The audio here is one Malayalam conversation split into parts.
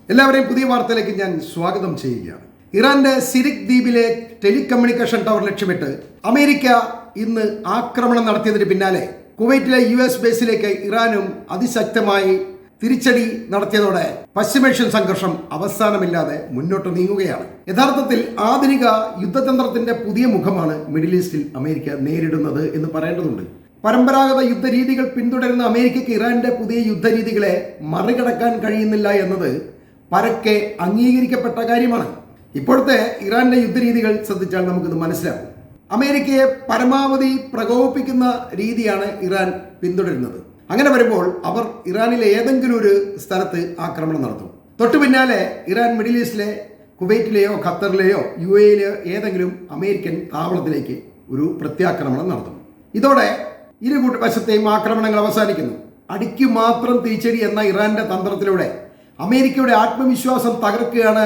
എല്ലാവരെയും പുതിയ വാർത്തയിലേക്ക് ഞാൻ സ്വാഗതം ചെയ്യുകയാണ്. ഇറാന്റെ സിരിക് ദ്വീപിലെ ടെലികമ്മ്യൂണിക്കേഷൻ ടവർ ലക്ഷ്യമിട്ട് അമേരിക്ക ഇന്ന് ആക്രമണം നടത്തിയതിന് പിന്നാലെ കുവൈറ്റിലെ US ബേസിലേക്ക് ഇറാനും അതിശക്തമായി തിരിച്ചടി നടത്തിയതോടെ പശ്ചിമേഷ്യൻ സംഘർഷം അവസാനമില്ലാതെ മുന്നോട്ട് നീങ്ങുകയാണ്. യഥാർത്ഥത്തിൽ ആധുനിക യുദ്ധതന്ത്രത്തിന്റെ പുതിയ മുഖമാണ് മിഡിൽ ഈസ്റ്റിൽ അമേരിക്ക നേരിടുന്നത് എന്ന് പറയേണ്ടതുണ്ട്. പരമ്പരാഗത യുദ്ധരീതികൾ പിന്തുടരുന്ന അമേരിക്കയ്ക്ക് ഇറാന്റെ പുതിയ യുദ്ധരീതികളെ മറികടക്കാൻ കഴിയുന്നില്ല എന്നത് പരക്കെ അംഗീകരിക്കപ്പെട്ട കാര്യമാണ്. ഇപ്പോഴത്തെ ഇറാന്റെ യുദ്ധരീതികൾ ശ്രദ്ധിച്ചാൽ നമുക്കിത് മനസ്സിലാവും. അമേരിക്കയെ പരമാവധി പ്രകോപിപ്പിക്കുന്ന രീതിയാണ് ഇറാൻ പിന്തുടരുന്നത്. അങ്ങനെ വരുമ്പോൾ അവർ ഇറാനിലെ ഏതെങ്കിലും ഒരു സ്ഥലത്ത് ആക്രമണം നടത്തും. തൊട്ടു പിന്നാലെ ഇറാൻ മിഡിൽ ഈസ്റ്റിലെ കുവൈറ്റിലെയോ ഖത്തറിലെയോ UAEയിലെയോ ഏതെങ്കിലും അമേരിക്കൻ താവളത്തിലേക്ക് ഒരു പ്രത്യാക്രമണം നടത്തും. ഇതോടെ ഇരു വശത്തെയും ആക്രമണങ്ങൾ അവസാനിക്കുന്നു. അടിക്ക് മാത്രം തിരിച്ചടി എന്ന ഇറാന്റെ തന്ത്രത്തിലൂടെ അമേരിക്കയുടെ ആത്മവിശ്വാസം തകർക്കുകയാണ്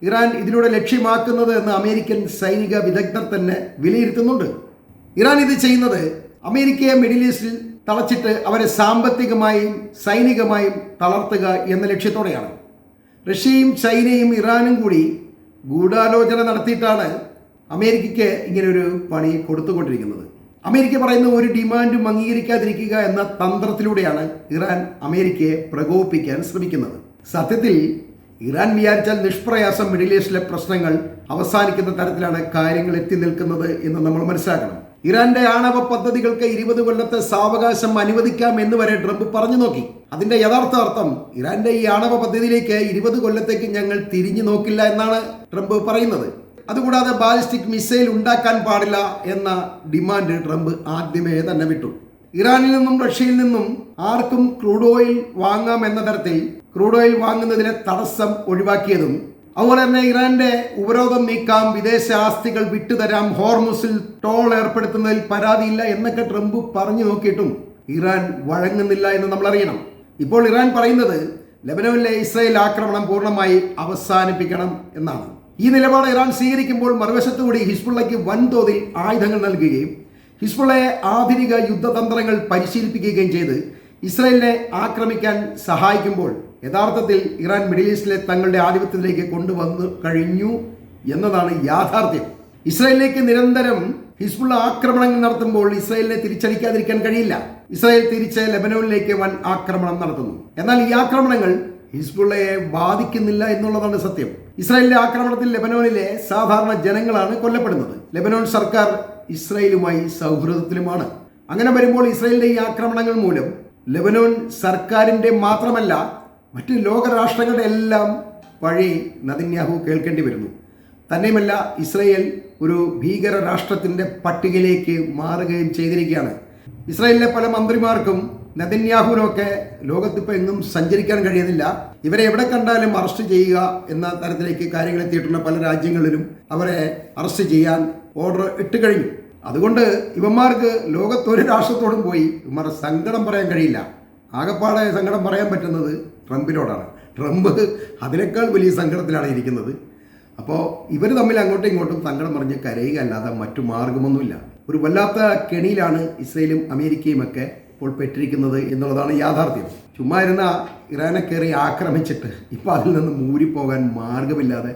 ഇറാൻ ഇതിലൂടെ ലക്ഷ്യമാക്കുന്നത് എന്ന് അമേരിക്കൻ സൈനിക വിദഗ്ധർ തന്നെ വിലയിരുത്തുന്നുണ്ട്. ഇറാൻ ഇത് ചെയ്യുന്നത് അമേരിക്കയെ മിഡിൽ ഈസ്റ്റിൽ തളച്ചിട്ട് അവരെ സാമ്പത്തികമായും സൈനികമായും തളർത്തുക എന്ന ലക്ഷ്യത്തോടെയാണ്. റഷ്യയും ചൈനയും ഇറാനും കൂടി ഗൂഢാലോചന നടത്തിയിട്ടാണ് അമേരിക്കയ്ക്ക് ഇങ്ങനൊരു പണി കൊടുത്തുകൊണ്ടിരിക്കുന്നത്. അമേരിക്ക പറയുന്ന ഒരു ഡിമാൻഡും അംഗീകരിക്കാതിരിക്കുക എന്ന തന്ത്രത്തിലൂടെയാണ് ഇറാൻ അമേരിക്കയെ പ്രകോപിപ്പിക്കാൻ ശ്രമിക്കുന്നത്. സത്യത്തിൽ ഇറാൻ വിചാരിച്ചാൽ നിഷ്പ്രയാസം മിഡിൽ ഈസ്റ്റിലെ പ്രശ്നങ്ങൾ അവസാനിക്കുന്ന തരത്തിലാണ് കാര്യങ്ങൾ എത്തി നിൽക്കുന്നത് എന്ന് നമ്മൾ മനസ്സിലാക്കണം. ഇറാന്റെ ആണവ പദ്ധതികൾക്ക് 20 കൊല്ലത്തെ സാവകാശം അനുവദിക്കാം എന്ന് വരെ ട്രംപ് പറഞ്ഞു നോക്കി. അതിന്റെ യഥാർത്ഥ അർത്ഥം ഇറാന്റെ ഈ ആണവ പദ്ധതിയിലേക്ക് 20 കൊല്ലത്തേക്ക് ഞങ്ങൾ തിരിഞ്ഞു നോക്കില്ല എന്നാണ് ട്രംപ് പറയുന്നത്. അതുകൂടാതെ ബാലിസ്റ്റിക് മിസൈൽ ഉണ്ടാക്കാൻ പാടില്ല എന്ന ഡിമാൻഡ് ട്രംപ് ആദ്യമേ തന്നെ വിട്ടു. ഇറാനിൽ നിന്നും റഷ്യയിൽ നിന്നും ആർക്കും ക്രൂഡ് ഓയിൽ വാങ്ങാം എന്ന തരത്തിൽ ക്രൂഡ് ഓയിൽ വാങ്ങുന്നതിലെ തടസ്സം ഒഴിവാക്കിയതും, അതുപോലെ തന്നെ ഇറാന്റെ ഉപരോധം നീക്കാം, വിദേശ ആസ്തികൾ വിട്ടുതരാം, ഹോർമുസിൽ ടോൾ ഏർപ്പെടുത്തുന്നതിൽ പരാതിയില്ല എന്നൊക്കെ ട്രംപ് പറഞ്ഞു നോക്കിയിട്ടും ഇറാൻ വഴങ്ങുന്നില്ല എന്ന് നമ്മൾ അറിയണം. ഇപ്പോൾ ഇറാൻ പറയുന്നത് ലെബനോനിലെ ഇസ്രായേൽ ആക്രമണം പൂർണ്ണമായി അവസാനിപ്പിക്കണം എന്നാണ്. ഈ നിലപാട് ഇറാൻ സ്വീകരിക്കുമ്പോൾ മറുവശത്തുകൂടി ഹിസ്ബുള്ളയ്ക്ക് വൻതോതിൽ ആയുധങ്ങൾ നൽകുകയും ഹിസ്ബുള്ളയെ ആധുനിക യുദ്ധതന്ത്രങ്ങൾ പരിശീലിപ്പിക്കുകയും ചെയ്ത് ഇസ്രായേലിനെ ആക്രമിക്കാൻ സഹായിക്കുമ്പോൾ യഥാർത്ഥത്തിൽ ഇറാൻ മിഡിൽ ഈസ്റ്റിലെ തങ്ങളുടെ ആധിപത്യത്തിലേക്ക് കൊണ്ടുവന്നു കഴിഞ്ഞു എന്നതാണ് യാഥാർത്ഥ്യം. ഇസ്രായേലിലേക്ക് നിരന്തരം ഹിസ്ബുള്ള ആക്രമണങ്ങൾ നടത്തുമ്പോൾ ഇസ്രായേലിനെ തിരിച്ചടിക്കാതിരിക്കാൻ കഴിയില്ല. ഇസ്രായേൽ തിരിച്ച് ലെബനോനിലേക്ക് വൻ ആക്രമണം നടത്തുന്നു. എന്നാൽ ഈ ആക്രമണങ്ങൾ ഹിസ്ബുള്ളയെ ബാധിക്കുന്നില്ല എന്നുള്ളതാണ് സത്യം. ഇസ്രായേലിന്റെ ആക്രമണത്തിൽ ലെബനോനിലെ സാധാരണ ജനങ്ങളാണ് കൊല്ലപ്പെടുന്നത്. ലെബനോൻ സർക്കാർ ഇസ്രായേലുമായി സൗഹൃദത്തിലുമാണ്. അങ്ങനെ വരുമ്പോൾ ഇസ്രായേലിന്റെ ഈ ആക്രമണങ്ങൾ മൂലം ലെബനോൻ സർക്കാരിന്റെ മാത്രമല്ല മറ്റ് ലോകരാഷ്ട്രങ്ങളുടെ എല്ലാം പഴി നെതന്യാഹു കേൾക്കേണ്ടി വരുന്നു. തന്നെയുമല്ല, ഇസ്രായേൽ ഒരു ഭീകര രാഷ്ട്രത്തിന്റെ പട്ടികയിലേക്ക് മാറുകയും ചെയ്തിരിക്കുകയാണ്. ഇസ്രായേലിലെ പല മന്ത്രിമാർക്കും നെതന്യാഹുവിനൊക്കെ ലോകത്തിപ്പോൾ എങ്ങും സഞ്ചരിക്കാൻ കഴിയുന്നില്ല. ഇവരെ എവിടെ കണ്ടാലും അറസ്റ്റ് ചെയ്യുക എന്ന തരത്തിലേക്ക് കാര്യങ്ങൾ എത്തിയിട്ടുള്ള പല രാജ്യങ്ങളിലും അവരെ അറസ്റ്റ് ചെയ്യാൻ ഓർഡർ ഇട്ട് കഴിഞ്ഞു. അതുകൊണ്ട് ഇവന്മാർക്ക് ലോകത്തൊരു രാഷ്ട്രത്തോടും പോയി ഇവന്മാരുടെ സങ്കടം പറയാൻ കഴിയില്ല. ആകപ്പാടെ സങ്കടം പറയാൻ പറ്റുന്നത് ട്രംപിനോടാണ്. ട്രംപ് അതിനേക്കാൾ വലിയ സങ്കടത്തിലാണ് ഇരിക്കുന്നത്. അപ്പോൾ ഇവർ തമ്മിൽ അങ്ങോട്ടും ഇങ്ങോട്ടും സങ്കടം പറഞ്ഞ് കരയുക അല്ലാതെ മറ്റു മാർഗമൊന്നുമില്ല. ഒരു വല്ലാത്ത കെണിയിലാണ് ഇസ്രായേലും അമേരിക്കയും ഒക്കെ ഇപ്പോൾ പെട്ടിരിക്കുന്നത് എന്നുള്ളതാണ് യാഥാർത്ഥ്യം. ചുമ്മാ ഇരുന്ന ഇറാനെ കയറി ആക്രമിച്ചിട്ട് ഇപ്പോൾ അതിൽ നിന്ന് മൂരിപ്പോകാൻ മാർഗമില്ലാതെ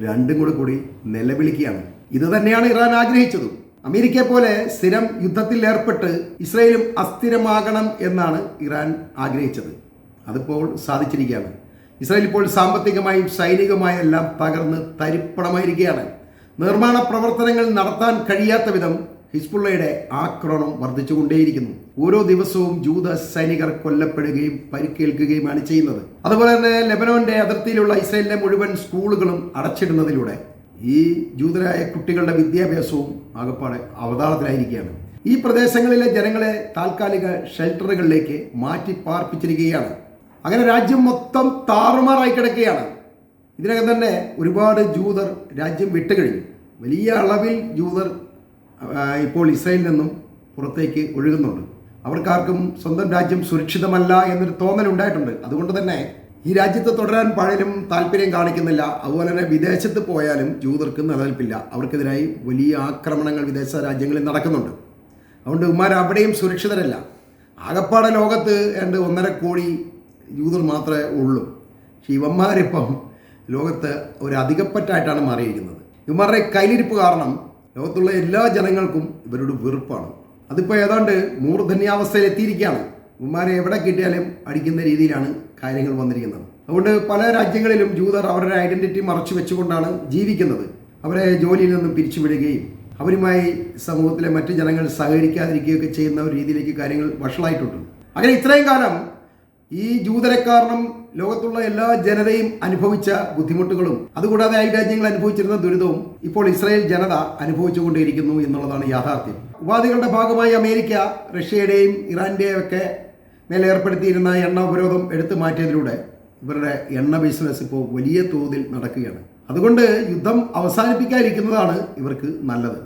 രണ്ടും കൂടി നിലവിളിക്കുകയാണ്. ഇത് തന്നെയാണ് ഇറാൻ ആഗ്രഹിച്ചതും. അമേരിക്കയെ പോലെ സ്ഥിരം യുദ്ധത്തിൽ ഏർപ്പെട്ട് ഇസ്രായേലും അസ്ഥിരമാകണം എന്നാണ് ഇറാൻ ആഗ്രഹിച്ചത്. അതിപ്പോൾ സാധിച്ചിരിക്കുകയാണ്. ഇസ്രായേൽ ഇപ്പോൾ സാമ്പത്തികമായും സൈനികമായും എല്ലാം തകർന്ന് തരിപ്പണമായിരിക്കുകയാണ്. നിർമ്മാണ പ്രവർത്തനങ്ങൾ നടത്താൻ കഴിയാത്ത വിധം ഹിസ്ബുള്ളയുടെ ആക്രമണം വർദ്ധിച്ചുകൊണ്ടേയിരിക്കുന്നു. ഓരോ ദിവസവും ജൂത സൈനികർ കൊല്ലപ്പെടുകയും പരിക്കേൽക്കുകയുമാണ് ചെയ്യുന്നത്. അതുപോലെ തന്നെ ലെബനോന്റെ അതിർത്തിയിലുള്ള ഇസ്രായേലിലെ മുഴുവൻ സ്കൂളുകളും അടച്ചിടുന്നതിലൂടെ ഈ ജൂതരായ കുട്ടികളുടെ വിദ്യാഭ്യാസവും ആകപ്പാടെ അവതാളത്തിലായിരിക്കുകയാണ്. ഈ പ്രദേശങ്ങളിലെ ജനങ്ങളെ താൽക്കാലിക ഷെൽട്ടറുകളിലേക്ക് മാറ്റി പാർപ്പിച്ചിരിക്കുകയാണ്. അങ്ങനെ രാജ്യം മൊത്തം താറുമാറായി കിടക്കുകയാണ്. ഇതിനകം തന്നെ ഒരുപാട് ജൂതർ രാജ്യം വിട്ടുകഴിഞ്ഞു. വലിയ അളവിൽ ജൂതർ ഇപ്പോൾ ഇസ്രായേലിൽ നിന്നും പുറത്തേക്ക് ഒഴുകുന്നുണ്ട്. അവർക്കാർക്കും സ്വന്തം രാജ്യം സുരക്ഷിതമല്ല എന്നൊരു തോന്നലുണ്ടായിട്ടുണ്ട്. അതുകൊണ്ട് തന്നെ ഈ രാജ്യത്ത് തുടരാൻ പലരും താല്പര്യം കാണിക്കുന്നില്ല. അതുപോലെ തന്നെ വിദേശത്ത് പോയാലും ജൂതർക്ക് നിലനിൽപ്പില്ല. അവർക്കെതിരായി വലിയ ആക്രമണങ്ങൾ വിദേശ രാജ്യങ്ങളിൽ നടക്കുന്നുണ്ട്. അതുകൊണ്ട് ഇവന്മാർ അവിടെയും സുരക്ഷിതരല്ല. ആകപ്പാടെ ലോകത്ത് 1.5 കോടി ജൂതർ മാത്രമേ ഉള്ളൂ. പക്ഷേ ഇവന്മാരിപ്പം ലോകത്ത് ഒരു അധികപ്പറ്റായിട്ടാണ് മാറിയിരിക്കുന്നത്. ഇവന്മാരുടെ കയ്യിലിരിപ്പ് കാരണം ലോകത്തുള്ള എല്ലാ ജനങ്ങൾക്കും ഇവരോട് വെറുപ്പാണ്. അതിപ്പോൾ ഏതാണ്ട് മൂർധന്യാവസ്ഥയിൽ എത്തിയിരിക്കുകയാണ്. ഇവന്മാരെ എവിടെ കിട്ടിയാലും അടിക്കുന്ന രീതിയിലാണ് കാര്യങ്ങൾ വന്നിരിക്കുന്നത്. അതുകൊണ്ട് പല രാജ്യങ്ങളിലും ജൂതർ അവരുടെ ഐഡൻറ്റിറ്റി മറച്ചു വെച്ചുകൊണ്ടാണ് ജീവിക്കുന്നത്. അവരെ ജോലിയിൽ നിന്നും പിരിച്ചുവിടുകയും അവരുമായി സമൂഹത്തിലെ മറ്റ് ജനങ്ങൾ സഹകരിക്കാതിരിക്കുകയൊക്കെ ചെയ്യുന്ന ഒരു രീതിയിലേക്ക് കാര്യങ്ങൾ വഷളായിട്ടുണ്ട്. അങ്ങനെ ഇത്രയും കാലം ഈ ജൂതരെ കാരണം ലോകത്തുള്ള എല്ലാ ജനതയും അനുഭവിച്ച ബുദ്ധിമുട്ടുകളും അതുകൂടാതെ ഈ രാജ്യങ്ങൾ അനുഭവിച്ചിരുന്ന ദുരിതവും ഇപ്പോൾ ഇസ്രായേൽ ജനത അനുഭവിച്ചുകൊണ്ടിരിക്കുന്നു എന്നുള്ളതാണ് യാഥാർത്ഥ്യം. ഉപാധികളുടെ ഭാഗമായി അമേരിക്ക റഷ്യയുടെയും ഇറാന്റെയും ഒക്കെ മേലെ ഏർപ്പെടുത്തിയിരുന്ന എണ്ണ ഉപരോധം എടുത്തു മാറ്റിയതിലൂടെ ഇവരുടെ എണ്ണ ബിസിനസ് ഇപ്പോൾ വലിയ തോതിൽ നടക്കുകയാണ്. അതുകൊണ്ട് യുദ്ധം അവസാനിപ്പിക്കാതിരിക്കുന്നതാണ് ഇവർക്ക് നല്ലത്.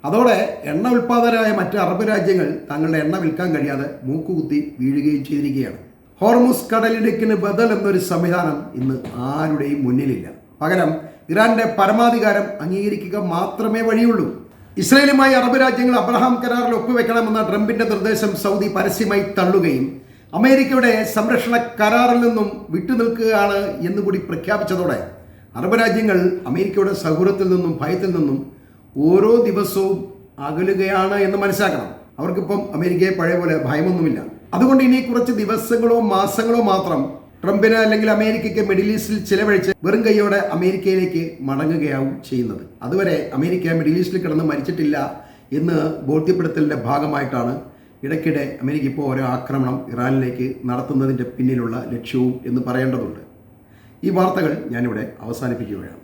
അതോടെ എണ്ണ ഉൽപ്പാദകരായ മറ്റ് അറബ് രാജ്യങ്ങൾ തങ്ങളുടെ എണ്ണ വിൽക്കാൻ കഴിയാതെ മൂക്കുകുത്തി വീഴുകയും ചെയ്തിരിക്കുകയാണ്. ഹോർമുസ് കടലിടുക്കിന് ബദൽ എന്നൊരു സംവിധാനം ഇന്ന് ആരുടെയും മുന്നിലില്ല. പകരം ഇറാന്റെ പരമാധികാരം അംഗീകരിക്കുക മാത്രമേ വഴിയുള്ളൂ. ഇസ്രയേലുമായി അറബ് രാജ്യങ്ങൾ അബ്രഹാം കരാറിൽ ഒപ്പുവെക്കണമെന്ന ട്രംപിന്റെ നിർദ്ദേശം സൗദി പരസ്യമായി തള്ളുകയും അമേരിക്കയുടെ സംരക്ഷണ കരാറിൽ നിന്നും വിട്ടുനിൽക്കുകയാണ് എന്നുകൂടി പ്രഖ്യാപിച്ചതോടെ അറബ് രാജ്യങ്ങൾ അമേരിക്കയുടെ സൗഹൃദത്തിൽ നിന്നും ഭയത്തിൽ നിന്നും ഓരോ ദിവസവും അകലുകയാണ് എന്ന് മനസ്സിലാക്കണം. അവർക്കിപ്പം അമേരിക്കയെ പഴയ പോലെ ഭയമൊന്നുമില്ല. അതുകൊണ്ട് ഇനി കുറച്ച് ദിവസങ്ങളോ മാസങ്ങളോ മാത്രം ട്രംപിന് അല്ലെങ്കിൽ അമേരിക്കയ്ക്ക് മിഡിൽ ഈസ്റ്റിൽ ചിലവഴിച്ച് വെറും കൈയോടെ അമേരിക്കയിലേക്ക് മടങ്ങുകയാവും ചെയ്യുന്നത്. അതുവരെ അമേരിക്ക മിഡിൽ ഈസ്റ്റിൽ കിടന്ന് മരിച്ചിട്ടില്ല എന്ന് ബോധ്യപ്പെടുത്തലിൻ്റെ ഭാഗമായിട്ടാണ് ഇടയ്ക്കിടെ അമേരിക്ക ഇപ്പോൾ ഓരോ ആക്രമണം ഇറാനിലേക്ക് നടത്തുന്നതിൻ്റെ പിന്നിലുള്ള ലക്ഷ്യവും എന്ന് പറയേണ്ടതുണ്ട്. ഈ വാർത്തകൾ ഞാനിവിടെ അവസാനിപ്പിക്കുകയാണ്.